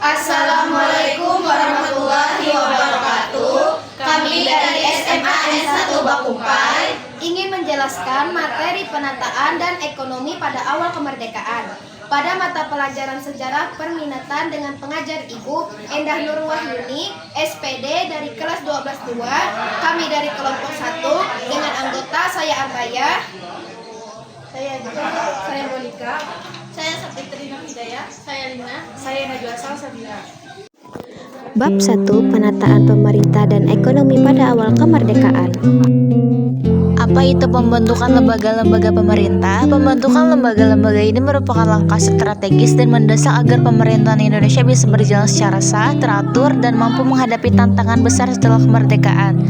Assalamualaikum warahmatullahi wabarakatuh. Kami dari SMA N1 Bakumpai ingin menjelaskan materi penataan dan ekonomi pada awal kemerdekaan. Pada mata pelajaran sejarah perminatan dengan pengajar Ibu Endah Nur Wahyuni, SPD dari kelas 12-2, kami dari kelompok 1 dengan anggota saya Arbaya, saya Monika, saya Sapitri Hidayah, saya Lina, saya Najwa Salsabila. Bab 1. Penataan pemerintah dan ekonomi pada awal kemerdekaan. Apa itu pembentukan lembaga-lembaga pemerintah? Pembentukan lembaga-lembaga ini merupakan langkah strategis dan mendesak agar pemerintahan Indonesia bisa berjalan secara sah, teratur, dan mampu menghadapi tantangan besar setelah kemerdekaan.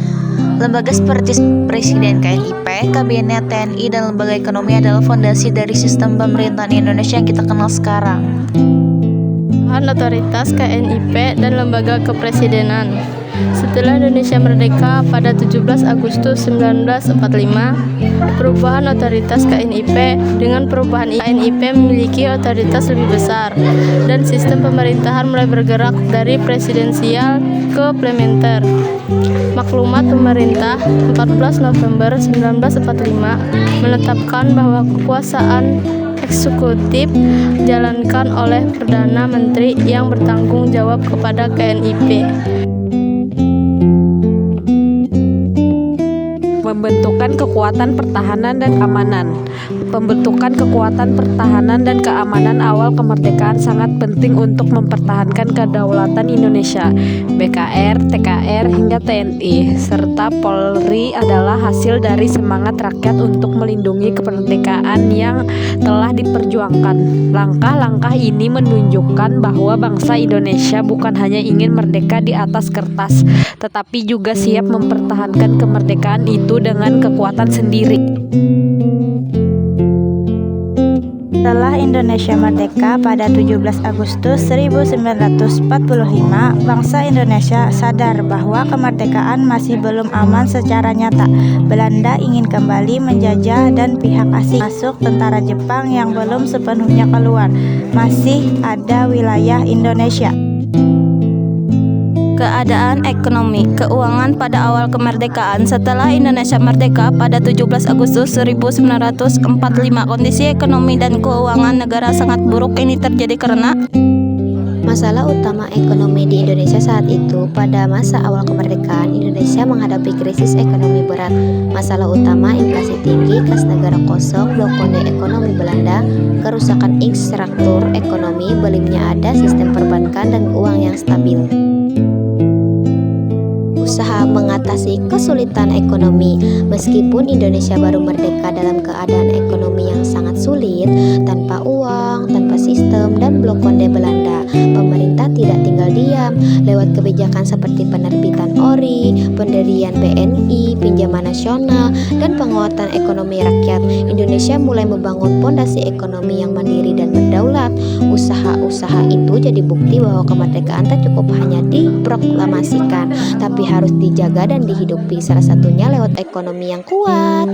Lembaga seperti Presiden KNIP, Kabinet TNI, dan lembaga ekonomi adalah fondasi dari sistem pemerintahan Indonesia yang kita kenal sekarang. Otoritas KNIP dan lembaga kepresidenan. Setelah Indonesia merdeka pada 17 Agustus 1945, perubahan otoritas KNIP dengan perubahan KNIP memiliki otoritas lebih besar dan sistem pemerintahan mulai bergerak dari presidensial ke parlementer. Maklumat pemerintah 14 November 1945 menetapkan bahwa kekuasaan eksekutif dijalankan oleh Perdana Menteri yang bertanggung jawab kepada KNIP. Pembentukan kekuatan pertahanan dan keamanan. Pembentukan kekuatan pertahanan dan keamanan awal kemerdekaan sangat penting untuk mempertahankan kedaulatan Indonesia. BKR, TKR, hingga TNI, serta Polri adalah hasil dari semangat rakyat untuk melindungi kemerdekaan yang telah diperjuangkan. Langkah-langkah ini menunjukkan bahwa bangsa Indonesia bukan hanya ingin merdeka di atas kertas, tetapi juga siap mempertahankan kemerdekaan itu dengan kekuatan sendiri. Setelah Indonesia merdeka pada 17 Agustus 1945, bangsa Indonesia sadar bahwa kemerdekaan masih belum aman secara nyata. Belanda ingin kembali menjajah dan pihak asing masuk tentara Jepang yang belum sepenuhnya keluar. Masih ada wilayah Indonesia. Keadaan ekonomi, keuangan pada awal kemerdekaan. Setelah Indonesia merdeka pada 17 Agustus 1945, kondisi ekonomi dan keuangan negara sangat buruk. Ini terjadi karena Masalah utama ekonomi di Indonesia saat itu. Pada masa awal kemerdekaan, Indonesia menghadapi krisis ekonomi berat. Masalah utama inflasi tinggi, kas negara kosong, blokkade ekonomi Belanda, kerusakan infrastruktur ekonomi, belumnya ada sistem perbankan dan uang yang stabil. Usaha mengatasi kesulitan ekonomi. Meskipun Indonesia baru merdeka dalam keadaan ekonomi yang sangat sulit, tanpa uang, tanpa sistem, dan blokade Belanda, pemerintah tidak tinggal diam. Lewat kebijakan seperti penerbitan ORI, pendirian BNI, pinjaman nasional, dan penguatan ekonomi rakyat, Indonesia mulai membangun fondasi ekonomi yang mandiri dan berdaulat. Usaha-usaha itu jadi bukti bahwa kemerdekaan tak cukup hanya diproklamasikan, tapi harus dijaga dan dihidupi, salah satunya lewat ekonomi yang kuat.